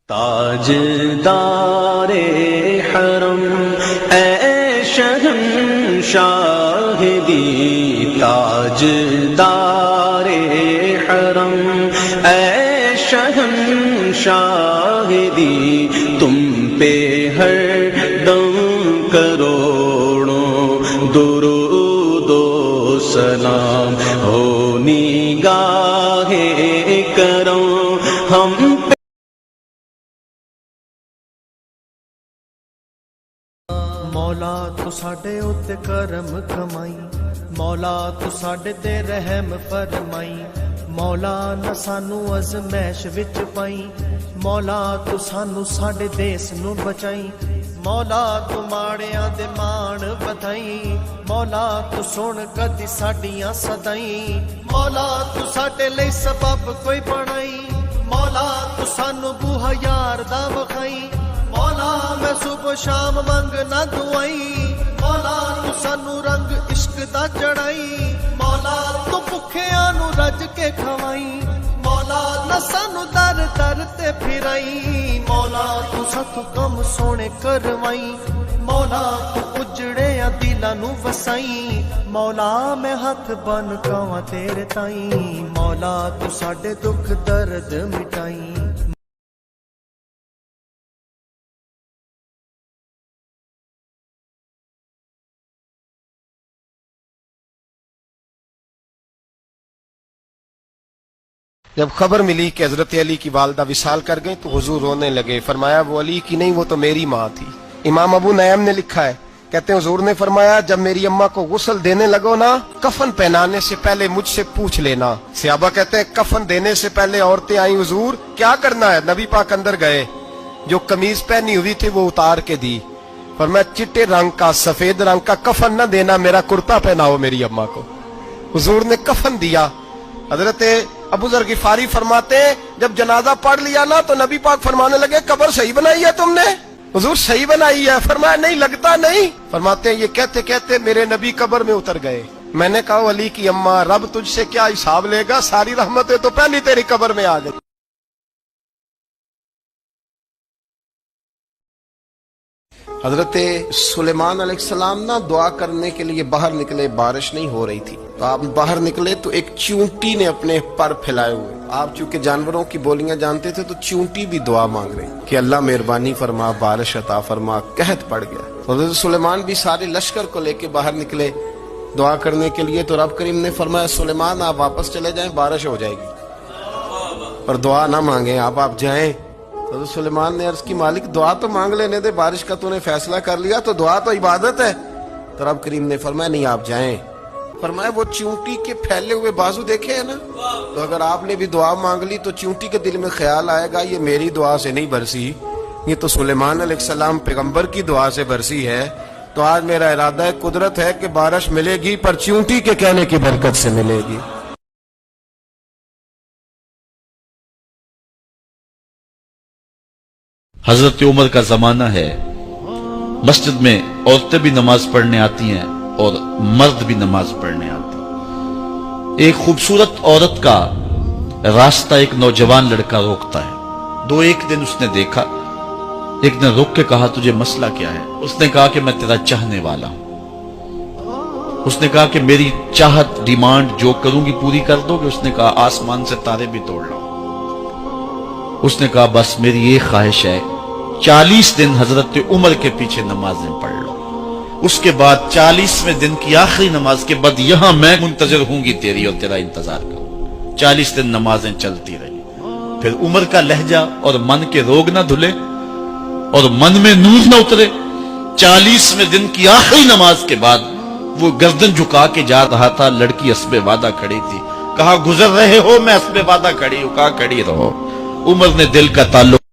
تاجدار حرم اے شہنشاہ دی، تاجدار حرم اے شہنشاہ دی، تم پہ ہر دم کروڑوں درود و سلام ہو نگاہ کرم ہم پہ۔ مولا تو ساڈے اُتے کرم کمائی، مولا تو ساڈے تے رحم فرمائی، مولا نہ سانو ازمائش وچ پائی، مولا تو سانو ساڈے دیس نو بچائی، مولا تو ماڑیاں دے مان بدائی، مولا تو سن کدی ساڈیاں صدائی، مولا تو ساڈے لئی سبب کوئی بنائی، مولا تو سانو بوہا یار دا وکھائی، مولا میں صبح شام منگنا دعائی، مولا تو سانو رنگ عشق دا چڑھائی، مولا تو بھکھیاں نو رج کے کھوائی، مولا نہ سانو در در تے پھرائی، مولا تو ساتھوں کم سونے کروائی، مولا تو اجڑے دلاں نو وسائی، مولا میں ہاتھ بن کاواں تیرے تائیں، مولا تو ساڈے دکھ درد مٹائی۔ جب خبر ملی کہ حضرت علی کی والدہ وصال کر گئیں تو حضور رونے لگے، فرمایا وہ علی کی نہیں، وہ تو میری ماں تھی۔ امام ابو نعیم نے لکھا ہے، کہتے ہیں حضور نے فرمایا جب میری اماں کو غسل دینے لگو نا، کفن پہنانے سے پہلے مجھ سے پوچھ لینا۔ صحابہ کہتے ہیں کفن دینے سے پہلے عورتیں آئیں، حضور کیا کرنا ہے؟ نبی پاک اندر گئے، جو قمیض پہنی ہوئی تھی وہ اتار کے دی، فرمایا چٹے رنگ کا سفید رنگ کا کفن نہ دینا، میرا کرتا پہناؤ میری اماں کو۔ حضور نے کفن دیا۔ حضرت ابو ذر غفاری فرماتے ہیں جب جنازہ پڑھ لیا نا تو نبی پاک فرمانے لگے قبر صحیح بنائی ہے تم نے؟ حضور صحیح بنائی ہے۔ فرمایا نہیں لگتا نہیں۔ فرماتے ہیں یہ کہتے کہتے میرے نبی قبر میں اتر گئے۔ میں نے کہا علی کی اماں رب تجھ سے کیا حساب لے گا، ساری رحمتیں تو پہلی تیری قبر میں آ گئی۔ حضرت سلیمان علیہ السلام نا دعا کرنے کے لیے باہر نکلے، بارش نہیں ہو رہی تھی، تو آپ باہر نکلے تو ایک چونٹی نے اپنے پر پھیلائے ہوئے، آپ چونکہ جانوروں کی بولیاں جانتے تھے تو چونٹی بھی دعا مانگ رہی کہ اللہ مہربانی فرما، بارش عطا فرما۔ قحط پڑ گیا۔ حضرت سلیمان بھی سارے لشکر کو لے کے باہر نکلے دعا کرنے کے لیے، تو رب کریم نے فرمایا سلیمان آپ واپس چلے جائیں، بارش ہو جائے گی، پر دعا نہ مانگیں، آپ جائیں۔ حضرت سلیمان نے عرض کی مالک دعا تو مانگ لینے دے، بارش کا تو نے فیصلہ کر لیا، تو دعا تو عبادت ہے۔ تو رب کریم نے فرمایا نہیں آپ جائیں۔ فرمایا وہ چونٹی کے پھیلے ہوئے بازو دیکھے ہیں نا، تو اگر آپ نے بھی دعا مانگ لی تو چونٹی کے دل میں خیال آئے گا یہ میری دعا سے نہیں برسی، یہ تو سلیمان علیہ السلام پیغمبر کی دعا سے برسی ہے، تو آج میرا ارادہ ہے، قدرت ہے کہ بارش ملے گی پر چونٹی کے کہنے کی برکت سے ملے گی۔ حضرت عمر کا زمانہ ہے، مسجد میں عورتیں بھی نماز پڑھنے آتی ہیں اور مرد بھی نماز پڑھنے آتے ہیں۔ ایک خوبصورت عورت کا راستہ ایک نوجوان لڑکا روکتا ہے۔ ایک دن اس نے دیکھا، ایک دن روک کے کہا تجھے مسئلہ کیا ہے؟ اس نے کہا کہ میں تیرا چاہنے والا ہوں۔ اس نے کہا کہ میری چاہت ڈیمانڈ جو کروں گی پوری کر دو گے؟ اس نے کہا آسمان سے تارے بھی توڑ لو۔ اس نے کہا بس میری یہ خواہش ہے 40 دن حضرت عمر کے پیچھے نمازیں پڑھ لو، اس کے بعد 40ویں دن کی آخری نماز کے بعد یہاں میں منتظر ہوں گی تیری اور تیرا انتظار کروں۔ 40 دن نمازیں چلتی رہی، پھر عمر کا لہجہ اور من کے روگ نہ دھلے اور من میں نور نہ اترے۔ 40ویں دن کی آخری نماز کے بعد وہ گردن جھکا کے جا رہا تھا، لڑکی اسبِ وعدہ کھڑی تھی، کہا گزر رہے ہو؟ میں اسبِ وعدہ کھڑی ہوں۔ کہا کھڑی رہو۔ عمر نے دل کا تعلق